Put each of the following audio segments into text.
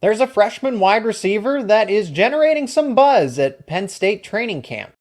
There's a freshman wide receiver that is generating some buzz at Penn State training camp.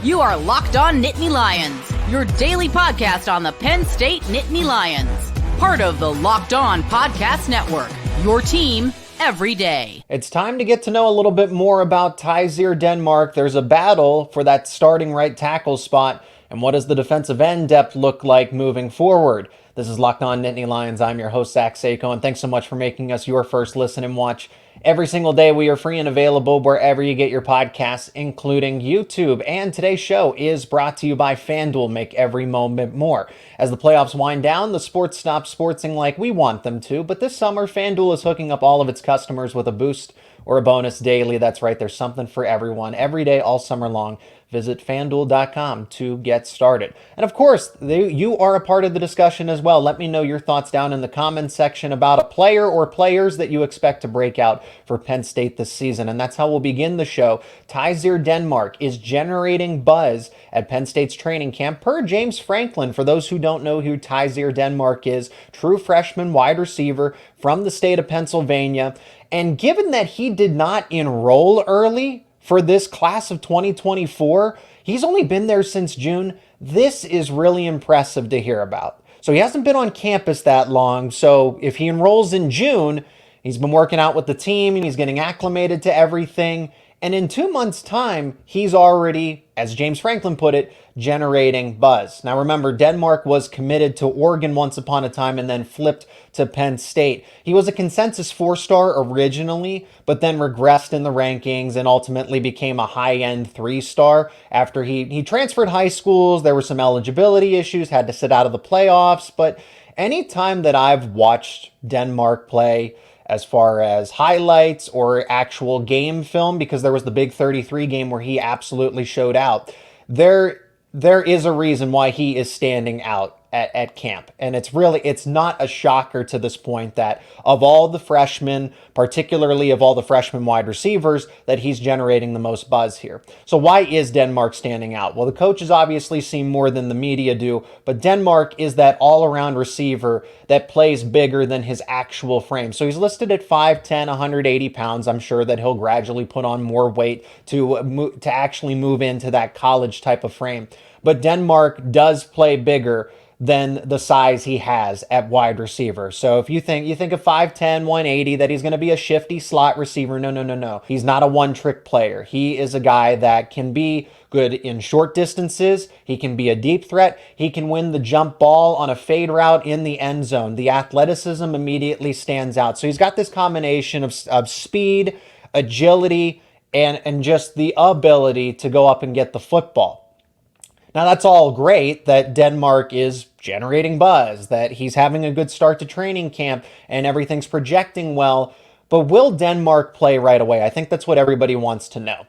You are Locked On Nittany Lions, your daily podcast on the Penn State Nittany Lions. Part of the Locked On Podcast Network, your team every day. It's time to get to know a little bit more about Tyzeer Denmark. There's a battle for that starting right tackle spot. And what does the defensive end depth look like moving forward? This is Locked On Nittany Lions. I'm your host, Zach Seyko, and thanks so much for making us your first listen and watch. Every single day, we are free and available wherever you get your podcasts, including YouTube. And today's show is brought to you by FanDuel. Make every moment more. As the playoffs wind down, the sports stop sportsing like we want them to. But this summer, FanDuel is hooking up all of its customers with a boost or a bonus daily. That's right, there's something for everyone every day, all summer long. Visit FanDuel.com to get started. And of course, you are a part of the discussion as well. Let me know your thoughts down in the comments section about a player or players that you expect to break out for Penn State this season. And that's how we'll begin the show. Tyzeer Denmark is generating buzz at Penn State's training camp per James Franklin. For those who don't know who Tyzeer Denmark is, true freshman wide receiver from the state of Pennsylvania. And given that he did not enroll early for this class of 2024, he's only been there since June. This is really impressive to hear about. So he hasn't been on campus that long. So if he enrolls in June, he's been working out with the team and he's getting acclimated to everything. And in 2 months' time, he's already, as James Franklin put it, generating buzz. Now remember, Denmark was committed to Oregon once upon a time and then flipped to Penn State. He was a consensus 4-star originally, but then regressed in the rankings and ultimately became a high-end 3-star after he transferred high schools. There were some eligibility issues, had to sit out of the playoffs. But anytime that I've watched Denmark play, as far as highlights or actual game film, because there was the Big 33 game where he absolutely showed out, there is a reason why he is standing out at camp. And it's not a shocker to this point that of all the freshmen, particularly of all the freshman wide receivers, that he's generating the most buzz here. So why is Denmark standing out? Well, the coaches obviously see more than the media do, but Denmark is that all-around receiver that plays bigger than his actual frame. So he's listed at 5'10", 180 pounds. I'm sure that he'll gradually put on more weight to actually move into that college type of frame. But Denmark does play bigger than the size he has at wide receiver. So if you think of 5'10", 180, that he's going to be a shifty slot receiver, no. He's not a one-trick player. He is a guy that can be good in short distances. He can be a deep threat. He can win the jump ball on a fade route in the end zone. The athleticism immediately stands out. So he's got this combination of speed, agility, and just the ability to go up and get the football. Now, that's all great that Denmark is generating buzz, that he's having a good start to training camp and everything's projecting well. But will Denmark play right away? I think that's what everybody wants to know.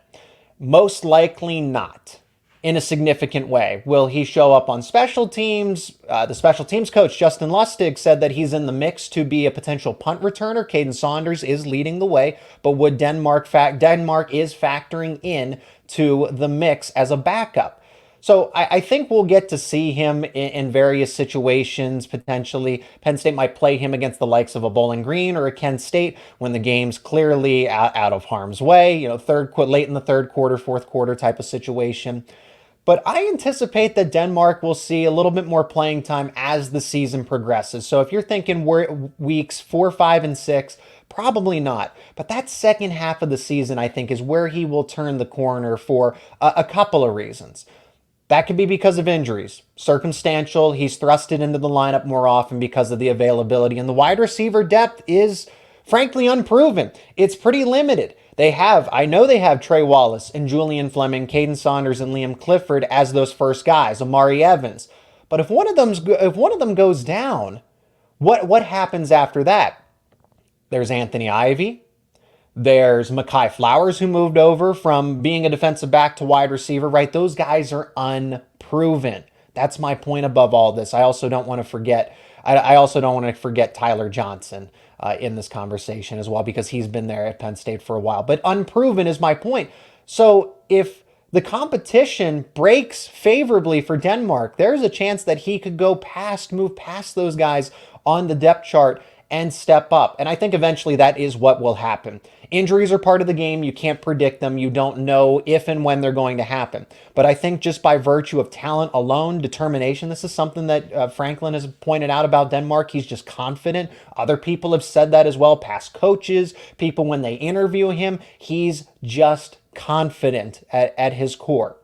Most likely not in a significant way. Will he show up on special teams? The special teams coach, Justin Lustig, said that he's in the mix to be a potential punt returner. Caden Saunders is leading the way, but would Denmark is factoring in to the mix as a backup. So I think we'll get to see him in various situations, potentially. Penn State might play him against the likes of a Bowling Green or a Kent State when the game's clearly out of harm's way, late in the third quarter, fourth quarter type of situation. But I anticipate that Denmark will see a little bit more playing time as the season progresses. So if you're thinking weeks 4, 5, and 6, probably not. But that second half of the season, I think, is where he will turn the corner for a couple of reasons. That could be because of injuries. Circumstantial, he's thrusted into the lineup more often because of the availability. And the wide receiver depth is, frankly, unproven. It's pretty limited. I know they have Trey Wallace and Julian Fleming, Caden Saunders, and Liam Clifford as those first guys, Amari Evans. But if one of them goes down, what happens after that? There's Anthony Ivy. There's Mekhi Flowers, who moved over from being a defensive back to wide receiver, right? Those guys are unproven. That's my point above all this. I also don't want to forget Tyler Johnson in this conversation as well, because he's been there at Penn State for a while. But unproven is my point. So if the competition breaks favorably for Denmark. There's a chance that he could move past those guys on the depth chart and step up. And I think eventually that is what will happen. Injuries are part of the game. You can't predict them. You don't know if and when they're going to happen. But I think just by virtue of talent alone, determination, this is something that Franklin has pointed out about Denmark. He's just confident. Other people have said that as well, past coaches, people when they interview him. He's just confident at his core.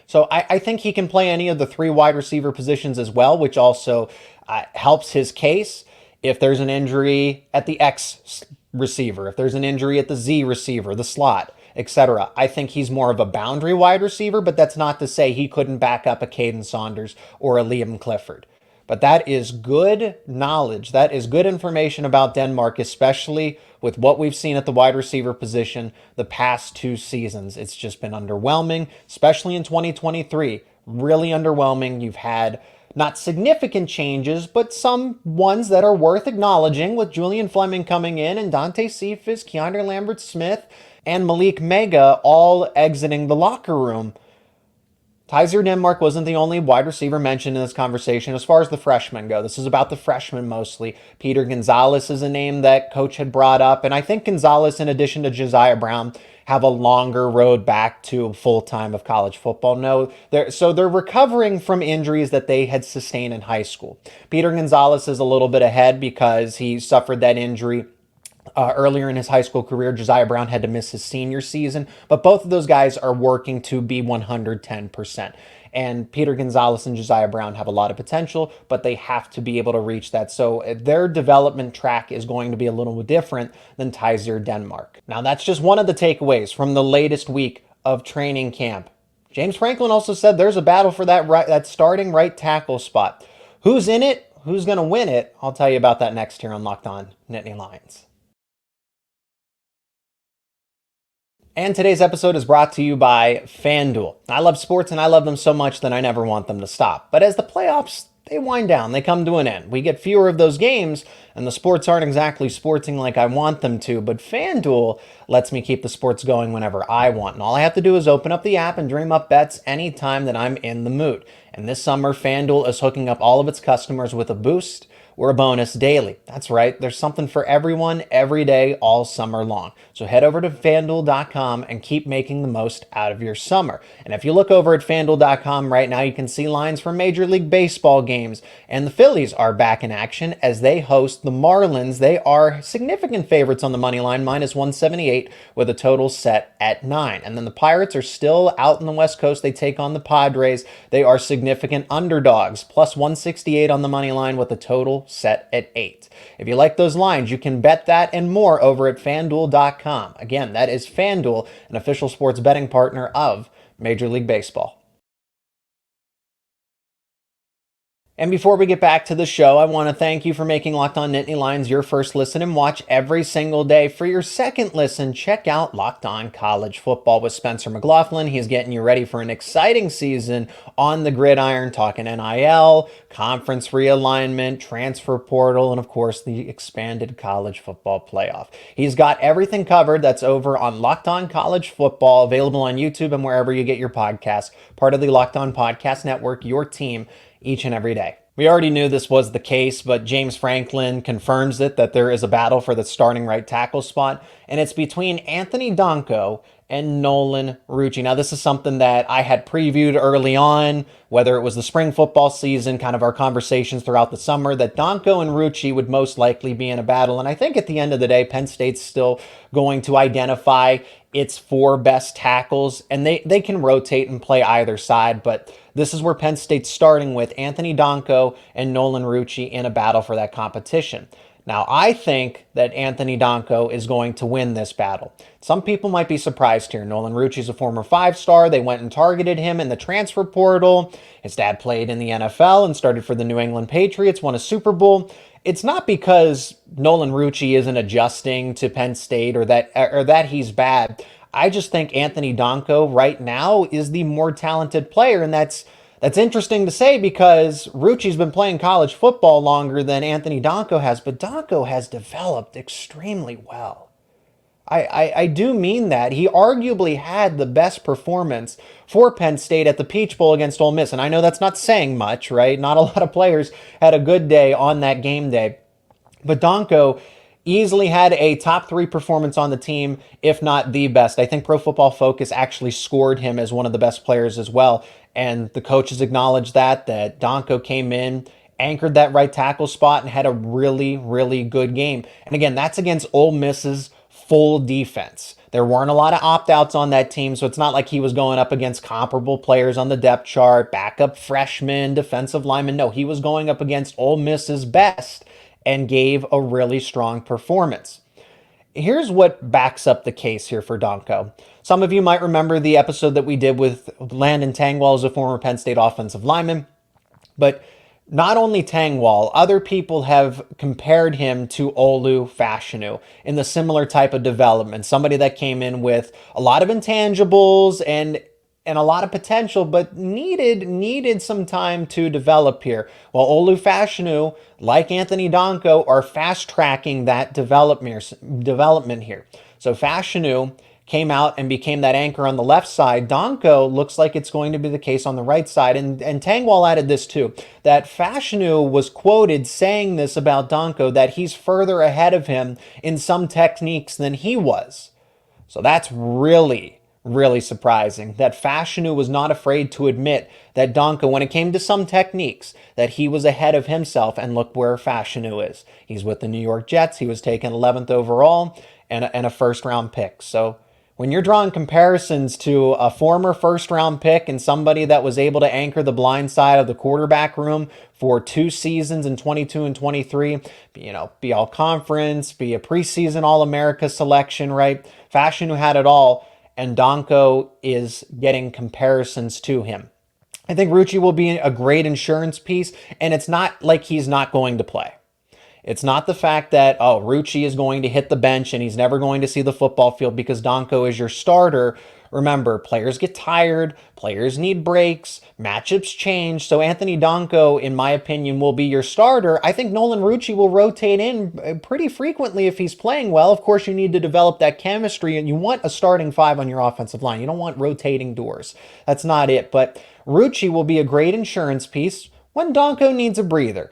So I think he can play any of the 3 wide receiver positions as well, which also helps his case. If there's an injury at the X receiver, if there's an injury at the Z receiver, the slot, etc., I think he's more of a boundary wide receiver, but that's not to say he couldn't back up a Caden Saunders or a Liam Clifford. But that is good knowledge. That is good information about Denmark, especially with what we've seen at the wide receiver position the past 2 seasons. It's just been underwhelming, especially in 2023. Really underwhelming. You've had not significant changes, but some ones that are worth acknowledging, with Julian Fleming coming in and Dante Cephas, Keandre Lambert-Smith, and Malik Mega all exiting the locker room. Tyzer Denmark wasn't the only wide receiver mentioned in this conversation as far as the freshmen go. This is about the freshmen mostly. Peter Gonzalez is a name that coach had brought up, and I think Gonzalez, in addition to Josiah Brown, have a longer road back to full-time of college football. They're recovering from injuries that they had sustained in high school. Peter Gonzalez is a little bit ahead because he suffered that injury earlier in his high school career. Josiah Brown had to miss his senior season, but both of those guys are working to be 110%. And Peter Gonzalez and Josiah Brown have a lot of potential, but they have to be able to reach that. So their development track is going to be a little different than Tyzer Denmark. Now, that's just one of the takeaways from the latest week of training camp. James Franklin also said there's a battle for that starting right tackle spot. Who's in it? Who's going to win it? I'll tell you about that next here on Locked On Nittany Lions. And today's episode is brought to you by FanDuel. I love sports, and I love them so much that I never want them to stop. But as the playoffs, they wind down, they come to an end. We get fewer of those games, and the sports aren't exactly sporting like I want them to. But FanDuel lets me keep the sports going whenever I want. And all I have to do is open up the app and dream up bets anytime that I'm in the mood. And this summer, FanDuel is hooking up all of its customers with a boost or a bonus daily. That's right, there's something for everyone every day all summer long. So head over to FanDuel.com and keep making the most out of your summer. And if you look over at FanDuel.com right now, you can see lines for Major League Baseball games. And the Phillies are back in action as they host the Marlins. They are significant favorites on the money line, -178, with a total set at 9. And then the Pirates are still out in the West Coast. They take on the Padres. They are significant underdogs, +168 on the money line with a total set at 8. If you like those lines, you can bet that and more over at FanDuel.com. Again, that is FanDuel, an official sports betting partner of Major League Baseball. And before we get back to the show, I want to thank you for making Locked On Nittany Lions your first listen and watch every single day. For your second listen, check out Locked On College Football with Spencer McLaughlin. He's getting you ready for an exciting season on the gridiron, talking NIL, conference realignment, transfer portal, and of course, the expanded college football playoff. He's got everything covered. That's over on Locked On College Football, available on YouTube and wherever you get your podcasts. Part of the Locked On Podcast Network, your team each and every day. We already knew this was the case, but James Franklin confirms it, that there is a battle for the starting right tackle spot, and it's between Anthony Donko and Nolan Rucci. Now, this is something that I had previewed early on, whether it was the spring football season, kind of our conversations throughout the summer, that Donko and Rucci would most likely be in a battle. And I think at the end of the day, Penn State's still going to identify its 4 best tackles, and they can rotate and play either side, but this is where Penn State's starting with Anthony Donko and Nolan Rucci in a battle for that competition. Now, I think that Anthony Donko is going to win this battle. Some people might be surprised here. Nolan Rucci is a former 5-star. They went and targeted him in the transfer portal. His dad played in the NFL and started for the New England Patriots, won a Super Bowl. It's not because Nolan Rucci isn't adjusting to Penn State or that he's bad. I just think Anthony Donko right now is the more talented player, and that's interesting to say because Rucci's been playing college football longer than Anthony Donko has, but Donko has developed extremely well. I do mean that. He arguably had the best performance for Penn State at the Peach Bowl against Ole Miss. And I know that's not saying much, right? Not a lot of players had a good day on that game day. But Donko easily had a top 3 performance on the team, if not the best. I think Pro Football Focus actually scored him as one of the best players as well. And the coaches acknowledged that Donko came in, anchored that right tackle spot, and had a really, really good game. And again, that's against Ole Miss's full defense. There weren't a lot of opt-outs on that team, so it's not like he was going up against comparable players on the depth chart, backup freshmen, defensive linemen. No, he was going up against Ole Miss's best and gave a really strong performance. Here's what backs up the case here for Donko. Some of you might remember the episode that we did with Landon Tangwall as a former Penn State offensive lineman, but not only Tangwall, other people have compared him to Olu Fashanu in the similar type of development. Somebody that came in with a lot of intangibles and a lot of potential, but needed some time to develop here. While Olu Fashanu, like Anthony Donko, are fast-tracking that development here. So Fashanu came out and became that anchor on the left side. Donko looks like it's going to be the case on the right side. And Tangwall added this too, that Fashanu was quoted saying this about Donko, that he's further ahead of him in some techniques than he was. So that's really, really surprising that Fashanu was not afraid to admit that Donko, when it came to some techniques, that he was ahead of himself. And look where Fashanu is. He's with the New York Jets. He was taken 11th overall and a first-round pick. So when you're drawing comparisons to a former first-round pick and somebody that was able to anchor the blind side of the quarterback room for 2 seasons in 22 and 23, be all conference, be a preseason All-America selection, right? Fashanu had it all, and Donko is getting comparisons to him. I think Rucci will be a great insurance piece, and it's not like he's not going to play. It's not the fact that, Rucci is going to hit the bench and he's never going to see the football field because Donko is your starter. Remember, players get tired, players need breaks, matchups change. So Anthony Donko, in my opinion, will be your starter. I think Nolan Rucci will rotate in pretty frequently if he's playing well. Of course, you need to develop that chemistry, and you want a starting 5 on your offensive line. You don't want rotating doors. That's not it. But Rucci will be a great insurance piece when Donko needs a breather.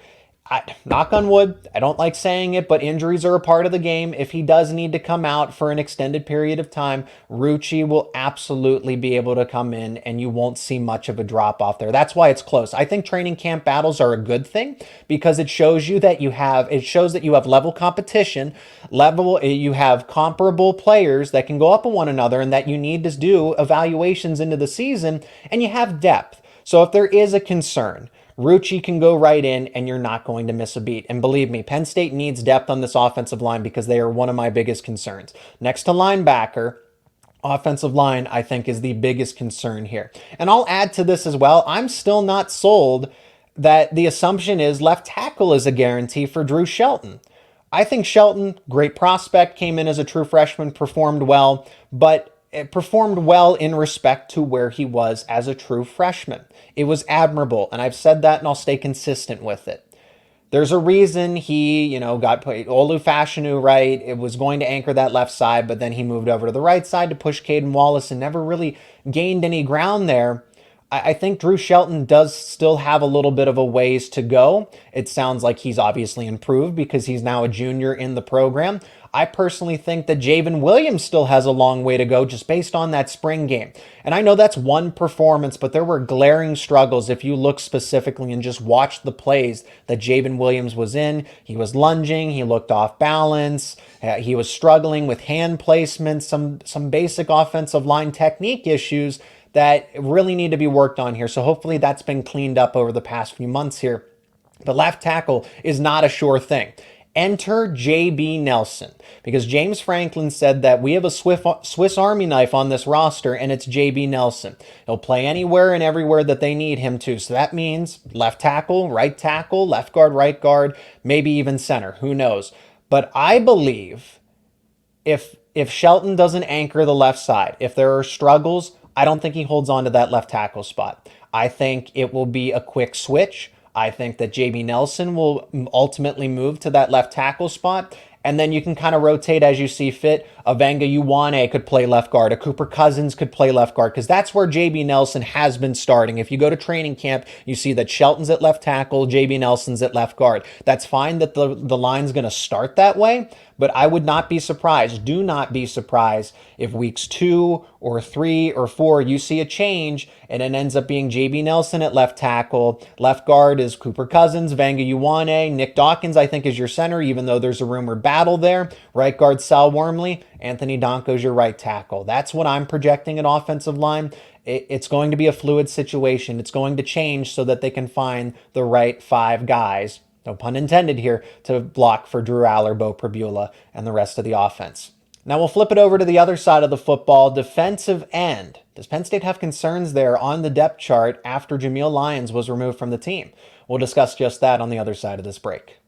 Knock on wood, I don't like saying it, but injuries are a part of the game. If he does need to come out for an extended period of time, Rucci will absolutely be able to come in and you won't see much of a drop off there. That's why it's close. I think training camp battles are a good thing because it shows that you have level competition, you have comparable players that can go up on one another and that you need to do evaluations into the season, and you have depth. So if there is a concern, Rucci can go right in and you're not going to miss a beat. And believe me, Penn State needs depth on this offensive line because they are one of my biggest concerns. Next to linebacker, offensive line, I think, is the biggest concern here. And I'll add to this as well. I'm still not sold that the assumption is left tackle is a guarantee for Drew Shelton. I think Shelton, great prospect, came in as a true freshman, performed well, but it performed well in respect to where he was as a true freshman. It was admirable, and I've said that, and I'll stay consistent with it. There's a reason he, got put Olu Fashanu right. It was going to anchor that left side, but then he moved over to the right side to push Caden Wallace and never really gained any ground there. I think Drew Shelton does still have a little bit of a ways to go. It sounds like he's obviously improved because he's now a junior in the program. I personally think that Javen Williams still has a long way to go just based on that spring game. And I know that's one performance, but there were glaring struggles if you look specifically and just watch the plays that Javen Williams was in. He was lunging, he looked off balance, he was struggling with hand placement, some basic offensive line technique issues that really need to be worked on here. So hopefully that's been cleaned up over the past few months here. But left tackle is not a sure thing. Enter J.B. Nelson, because James Franklin said that we have a Swiss Army knife on this roster, and it's J.B. Nelson. He'll play anywhere and everywhere that they need him to. So that means left tackle, left guard, right guard, maybe even center. Who knows? But I believe if Shelton doesn't anchor the left side, if there are struggles, I don't think he holds on to that left tackle spot. I think it will be a quick switch. I think that J.B. Nelson will ultimately move to that left tackle spot, and then you can kind of rotate as you see fit. A Vanga Ioane could play left guard. A Cooper Cousins could play left guard, because that's where JB Nelson has been starting. If you go to training camp, you see that Shelton's at left tackle, JB Nelson's at left guard. That's fine that the line's going to start that way, but I would not be surprised. Do not be surprised if weeks 2 or 3 or 4 you see a change and it ends up being JB Nelson at left tackle. Left guard is Cooper Cousins, Vanga Ioane, Nick Dawkins, I think, is your center, even though there's a rumored battle there. Right guard Sal Wormley, Anthony Donko's your right tackle. That's what I'm projecting at offensive line. It's going to be a fluid situation. It's going to change so that they can find the right 5 guys, no pun intended here, to block for Drew Aller, Beau Pribula, and the rest of the offense. Now we'll flip it over to the other side of the football, defensive end. Does Penn State have concerns there on the depth chart after Jameial Lyons was removed from the team? We'll discuss just that on the other side of this break.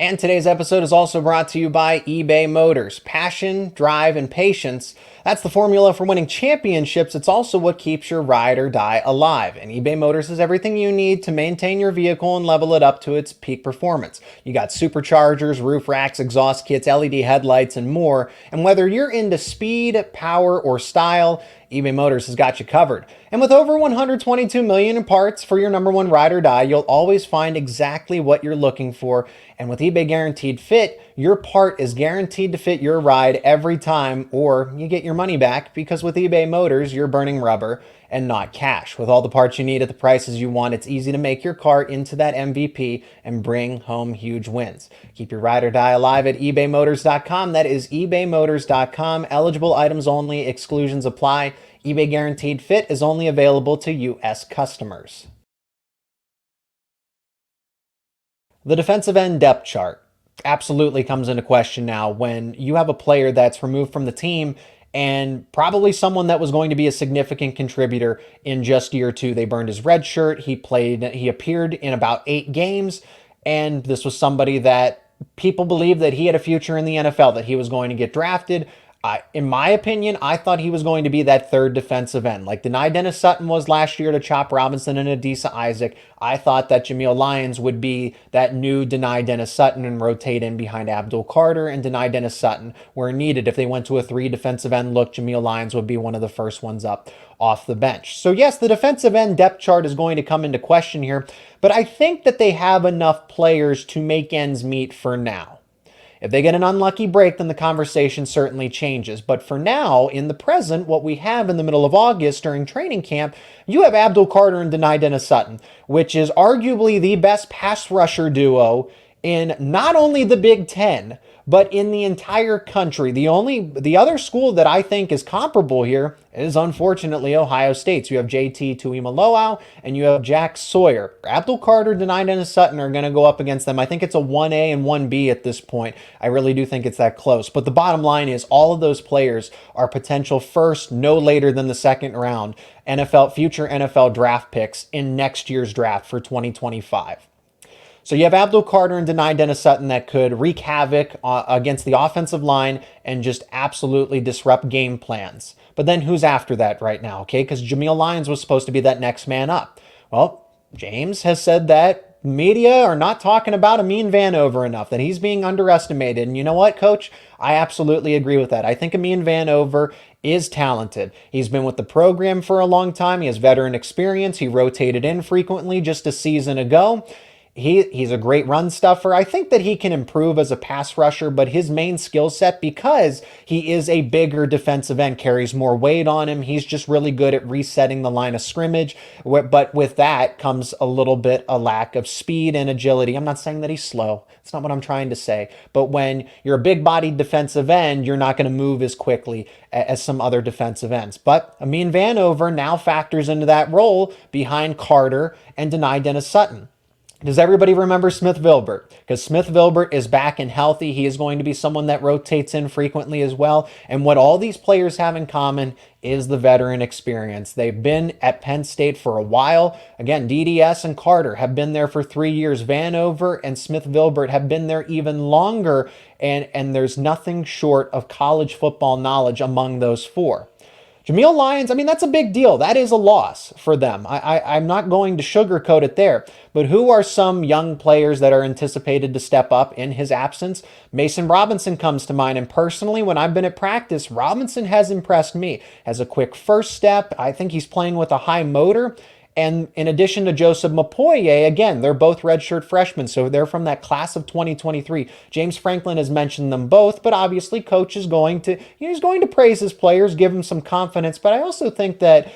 And today's episode is also brought to you by eBay Motors. Passion, drive, and patience. That's the formula for winning championships. It's also what keeps your ride or die alive. And eBay Motors has everything you need to maintain your vehicle and level it up to its peak performance. You got superchargers, roof racks, exhaust kits, LED headlights, and more. And whether you're into speed, power, or style, eBay Motors has got you covered. And with over 122 million in parts for your number one ride or die, you'll always find exactly what you're looking for. And with eBay Guaranteed Fit, your part is guaranteed to fit your ride every time, or you get your money back, because with eBay Motors, you're burning rubber and not cash. With all the parts you need at the prices you want, it's easy to make your car into that MVP and bring home huge wins. Keep your ride or die alive at ebaymotors.com. That is ebaymotors.com. Eligible items only. Exclusions apply. eBay Guaranteed Fit is only available to U.S. customers. The defensive end depth chart absolutely comes into question now when you have a player that's removed from the team, and probably someone that was going to be a significant contributor in just year 2. They burned his red shirt. He appeared in about 8 games, and this was somebody that people believed that he had a future in the NFL, that he was going to get drafted. In my opinion, I thought he was going to be that third defensive end, like Denai Dennis-Sutton was last year to Chop Robinson and Adisa Isaac. I thought that Jameial Lyons would be that new Denai Dennis-Sutton and rotate in behind Abdul Carter and Denai Dennis-Sutton where needed. If they went to a 3 defensive end look, Jameial Lyons would be one of the first ones up off the bench. So yes, the defensive end depth chart is going to come into question here, but I think that they have enough players to make ends meet for now. If they get an unlucky break, then the conversation certainly changes. But for now, in the present, what we have in the middle of August during training camp, you have Abdul Carter and Denai Dennis-Sutton, which is arguably the best pass rusher duo in not only the Big Ten, but in the entire country. The other school that I think is comparable here is unfortunately Ohio State. You have JT Tuimoloau and you have Jack Sawyer. Abdul Carter, Denai Dennis-Sutton are going to go up against them. I think it's a 1A and 1B at this point. I really do think it's that close. But the bottom line is all of those players are potential first, no later than the second round future NFL draft picks in next year's draft for 2025. So you have Abdul Carter and Denai Dennis-Sutton that could wreak havoc against the offensive line and just absolutely disrupt game plans. But then who's after that right now, okay? Because Jameial Lyons was supposed to be that next man up. Well, James has said that media are not talking about Amin Vanover enough, that he's being underestimated. And you know what, Coach? I absolutely agree with that. I think Amin Vanover is talented. He's been with the program for a long time. He has veteran experience. He rotated in frequently just a season ago. He's a great run stuffer. I think that he can improve as a pass rusher, but his main skill set, because he is a bigger defensive end, carries more weight on him. He's just really good at resetting the line of scrimmage. But with that comes a little bit a lack of speed and agility. I'm not saying that he's slow. That's not what I'm trying to say. But when you're a big-bodied defensive end, you're not going to move as quickly as some other defensive ends. But Amin Vanover now factors into that role behind Carter and Denai Dennis-Sutton. Does everybody remember Smith Vilbert? Because Smith Vilbert is back and healthy. He is going to be someone that rotates in frequently as well. And what all these players have in common is the veteran experience. They've been at Penn State for a while. Again, DDS and Carter have been there for 3 years. Vanover and Smith Vilbert have been there even longer. And there's nothing short of college football knowledge among those 4. Jameial Lyons, I mean, that's a big deal. That is a loss for them. I'm not going to sugarcoat it there. But who are some young players that are anticipated to step up in his absence? Mason Robinson comes to mind. And personally, when I've been at practice, Robinson has impressed me. Has a quick first step. I think he's playing with a high motor. And in addition to Joseph Mapoye, again, they're both redshirt freshmen, so they're from that class of 2023. James Franklin has mentioned them both, but obviously coach is going to, he's going to praise his players, give them some confidence, but I also think that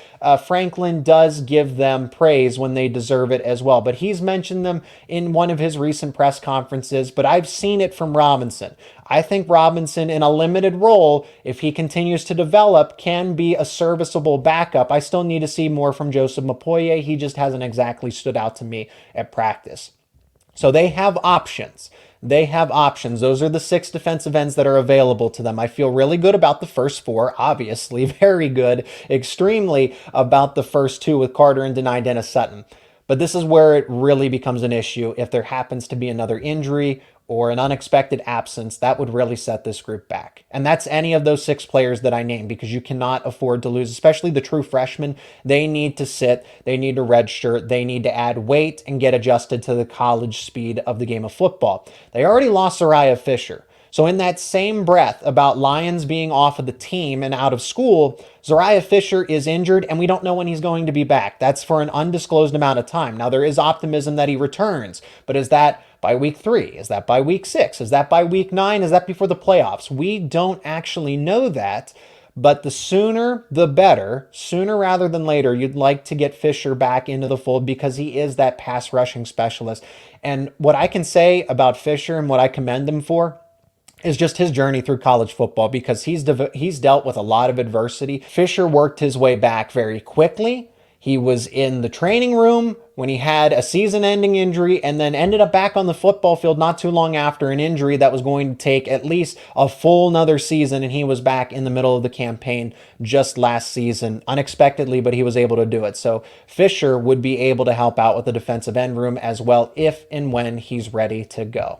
Franklin does give them praise when they deserve it as well. But he's mentioned them in one of his recent press conferences, but I've seen it from Robinson. I think Robinson, in a limited role, if he continues to develop, can be a serviceable backup. I still need to see more from Joseph Mapoye. He just hasn't exactly stood out to me at practice. So they have options. They have options. Those are the 6 defensive ends that are available to them. I feel really good about the first 4, obviously. Very good, extremely about the first 2 with Carter and Denai Dennis Sutton. But this is where it really becomes an issue. If there happens to be another injury or an unexpected absence, that would really set this group back. And that's any of those 6 players that I named, because you cannot afford to lose, especially the true freshmen. They need to sit, they need to redshirt, they need to add weight and get adjusted to the college speed of the game of football. They already lost Zuriah Fisher. So in that same breath about Lyons being off of the team and out of school, Zuriah Fisher is injured and we don't know when he's going to be back. That's for an undisclosed amount of time. Now there is optimism that he returns, but is that by week 3? Is that by week 6? Is that by week 9? Is that before the playoffs? We don't actually know that, but the sooner the better. Sooner rather than later, you'd like to get Fisher back into the fold because he is that pass rushing specialist. And what I can say about Fisher and what I commend him for is just his journey through college football, because he's dealt with a lot of adversity. Fisher worked his way back very quickly. He was in the training room when he had a season-ending injury and then ended up back on the football field not too long after an injury that was going to take at least a full another season, and he was back in the middle of the campaign just last season, unexpectedly, but he was able to do it. So Fisher would be able to help out with the defensive end room as well if and when he's ready to go.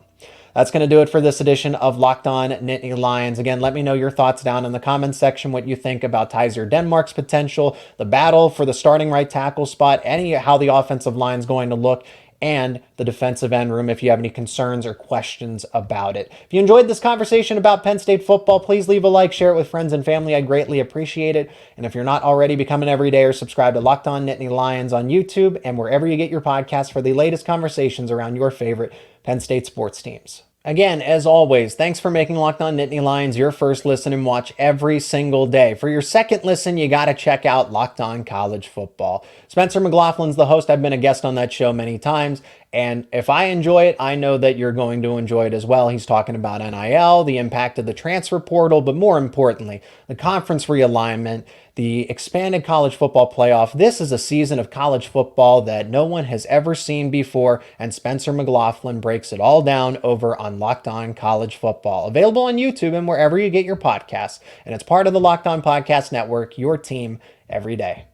That's going to do it for this edition of Locked On Nittany Lions. Again, let me know your thoughts down in the comments section, what you think about Tyzer Denmark's potential, the battle for the starting right tackle spot, how the offensive line is going to look, and the defensive end room if you have any concerns or questions about it. If you enjoyed this conversation about Penn State football, please leave a like, share it with friends and family. I'd greatly appreciate it. And if you're not already, become an everydayer, subscribe to Locked On Nittany Lions on YouTube and wherever you get your podcasts for the latest conversations around your favorite Penn State sports teams. Again, as always, thanks for making Locked On Nittany Lions your first listen and watch every single day. For your second listen, you got to check out Locked On College Football. Spencer McLaughlin's the host. I've been a guest on that show many times, and if I enjoy it, I know that you're going to enjoy it as well. He's talking about NIL, the impact of the transfer portal, but more importantly, the conference realignment, the expanded college football playoff. This is a season of college football that no one has ever seen before, and Spencer McLaughlin breaks it all down over on Locked On College Football. Available on YouTube and wherever you get your podcasts, and it's part of the Locked On Podcast Network, your team every day.